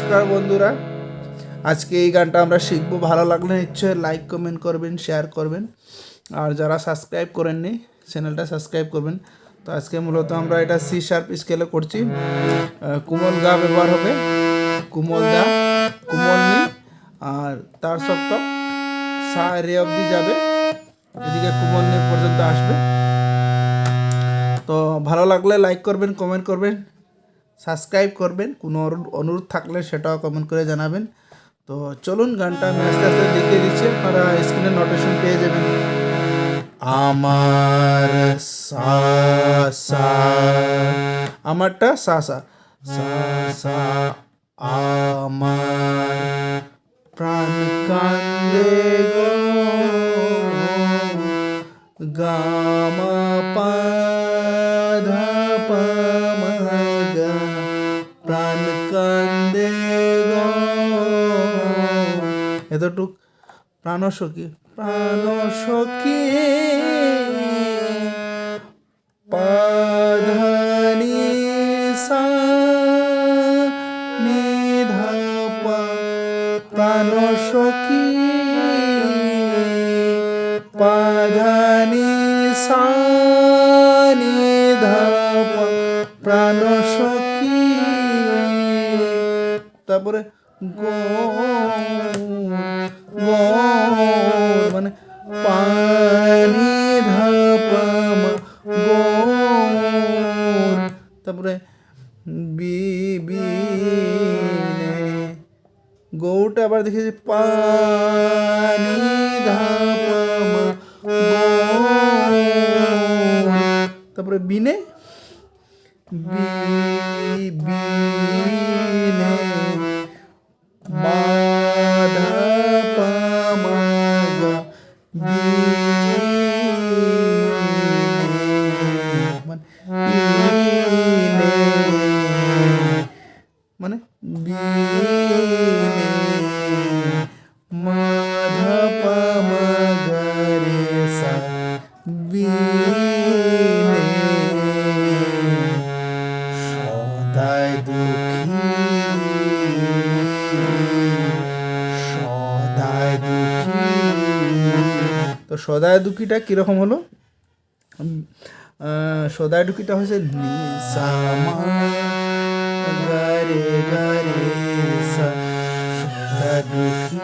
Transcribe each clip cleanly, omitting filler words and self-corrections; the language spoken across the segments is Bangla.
নমস্কার বন্ধুরা, আজকে এই গানটা আমরা শিখবো। ভালো লাগলে নিশ্চয়ই লাইক কমেন্ট করবেন, শেয়ার করবেন, আর যারা সাবস্ক্রাইব করেননি চ্যানেলটা সাবস্ক্রাইব করবেন। তো আজকে মূলত আমরা এটা সি শার্প স্কেলে করছি। কোমল গা ব্যবহার হবে, কোমল দা, কোমল নি, আর তার সপ্তক সা রে অবধি যাবে, এদিকে কোমল নি পর্যন্ত আসবে। তো ভালো লাগলে লাইক করবেন, কমেন্ট করবেন, সাবস্ক্রাইব করবেন। কোনো অনুরোধ থাকলে সেটাও কমেন্ট করে জানাবেন। তো চলুন, গানটা আমি আস্তে আস্তে দেখিয়ে দিচ্ছি, আপনারা স্ক্রিনে নোটেশন পেয়ে যাবেন। আমার সা সা, আমারটা সা সা সা সা, আমার প্রাণ কান্দে গো, গা মা পা ধা পা মা গা, প্রাণ কান্দে গো, এতটুক প্রাণ সখী, প্রাণ সখী পাধানি সা নি ধা পা, প্রাণ সখী পাধানি সা নি ধা পা, প্রাণ সখী। তারপরে গৌর মানে পানি ধাপা গৌর, তারপরে বিবিনে গৌরটা আবার দেখেছি পানি ধাপা গৌর, তারপরে বিনে বিবিনে মা ধা পা মা গা, মানে বিনে মা ধা পা মা গা রে সা, বিনে সদাই দুঃখী, সদাই দুঃখী। তো সদাই দুঃখীটা কীরকম হলো? সদাই দুঃখীটা হচ্ছে নি সা মা গা রে সা, সদাই দুঃখী।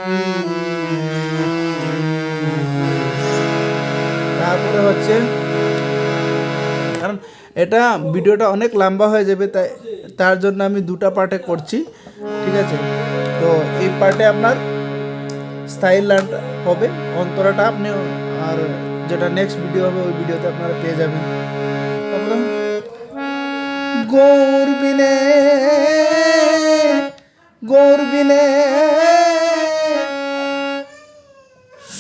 তারপরে হচ্ছে, কারণ এটা ভিডিওটা অনেক লম্বা হয়ে যাবে, তাই তার জন্য আমি দুটা পার্টে করছি, ঠিক আছে? তো এই পার্টে আপনার স্থায়ী লাইন হবে, অন্তরাটা আপনি, আর যেটা নেক্সট ভিডিও হবে ওই ভিডিওতে আপনারা পেয়ে যাবেন। তারপরে গৌর বিনে, গৌর বিনে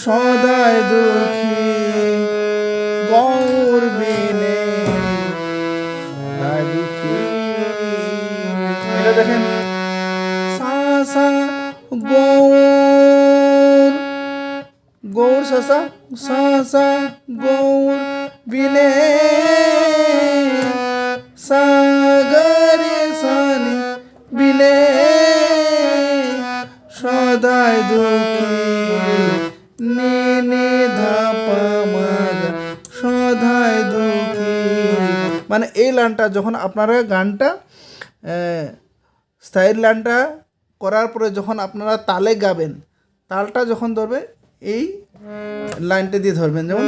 সদাই দুঃখী, গৌর বিনে সদাই দুঃখী। এটা দেখেন সা সা গৌর, গৌর সা সা সা সা গৌর বিনে সা গা রে সা নি, বিনে সদাই দুঃখী নি নি ধা পা মা গা, সদাই দুঃখী। মানে এই লাইনটা যখন আপনারা গানটা স্থায়ী লাইনটা করার পরে যখন আপনারা তালে গাবেন, তালটা যখন ধরবে এই লাইনটা দিয়ে ধরবেন, যেমন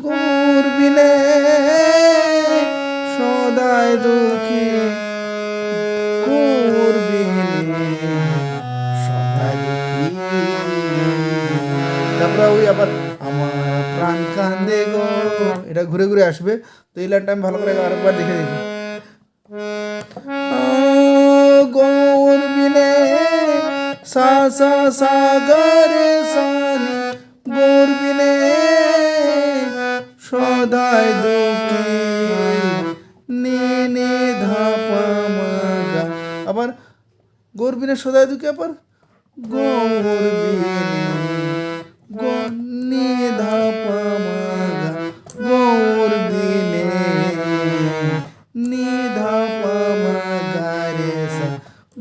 গৌর বিনে সদাই দুঃখী, গৌর বিনে সদাই দুঃখী। তারপরে ওই আবার আমার প্রাণ কান্দে গো, এটা ঘুরে ঘুরে আসবে। তো এই লাইনটা আমি ভালো করে আরেকবার দেখে দিচ্ছি। গৌর বিনে সা সা সা গা রে সা নি, গৌর বিনে সদাই দুঃখী নি নি ধা পা মা গা, আবার গৌর বিনে সদাই দুঃখী, আবার গৌর বিনে নি ধা পা মা গা, গৌর বিনে নি ধা পা মা গা রে সা,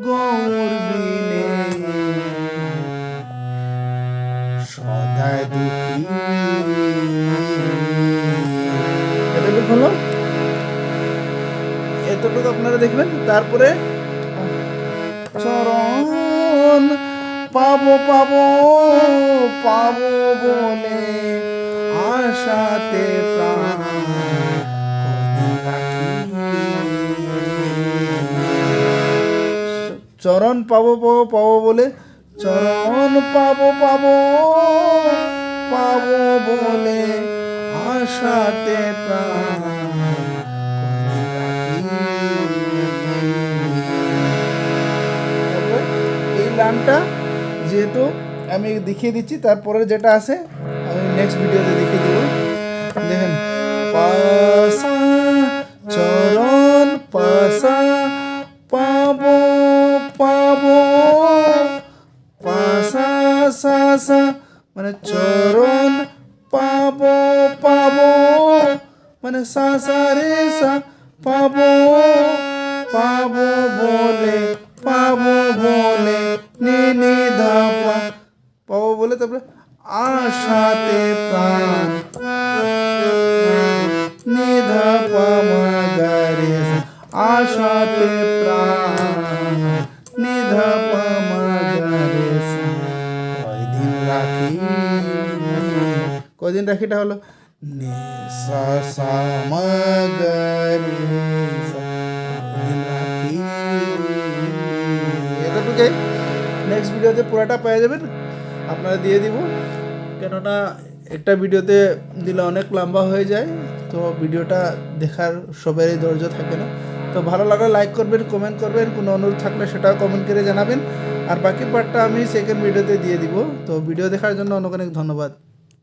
গো মোর বিনে সদায় দুঃখী। এতটুকু হলো, এতটুকু আপনারা দেখবেন। তারপরে চরণ পাবো পাবো পাবো বলে আশাতে প্রাণ কদিন রাখি। চরণ পাবো পাবো পাবো বলে, চরণ পাবো পাবো পাবো বলে আশাতে প্রাণ গানটা যেহেতু আমি দেখিয়ে দিচ্ছি, তারপরে যেটা আছে আমি নেক্সট ভিডিওতে দেখিয়ে দেবো। দেখেন, পাসা চরণ পাসা পাবো পাবো পাসা সা মানে চরণ পাবো পাবো মানে সা সা রে সা পাবো পাবো বলে পাবো বলে নি নি ধা পা পাবো বলে, তারপরে আশাতে প্রাণ নি ধা পা মা গা রে সা আশাতে প্রাণ নি ধা পা মা গা রে সা কয়দিন রাখি। কয়দিন রাখিটা হলো নি সা সা মা গা রে সা কয়দিন রাখি। এতটুকুই, নেক্সট ভিডিওতে পুরোটা পেয়ে যাবেন, আপনারা দিয়ে দিব, কেননা একটা ভিডিওতে দিলে অনেক লম্বা হয়ে যায়, তো ভিডিওটা দেখার সবারই ধৈর্য থাকে না। তো ভালো লাগলে লাইক করবেন, কমেন্ট করবেন, কোনো অনুরোধ থাকলে সেটাও কমেন্ট করে জানাবেন, আর বাকি পার্টটা আমি সেকেন্ড ভিডিওতে দিয়ে দিব। তো ভিডিও দেখার জন্য অনেক অনেক ধন্যবাদ।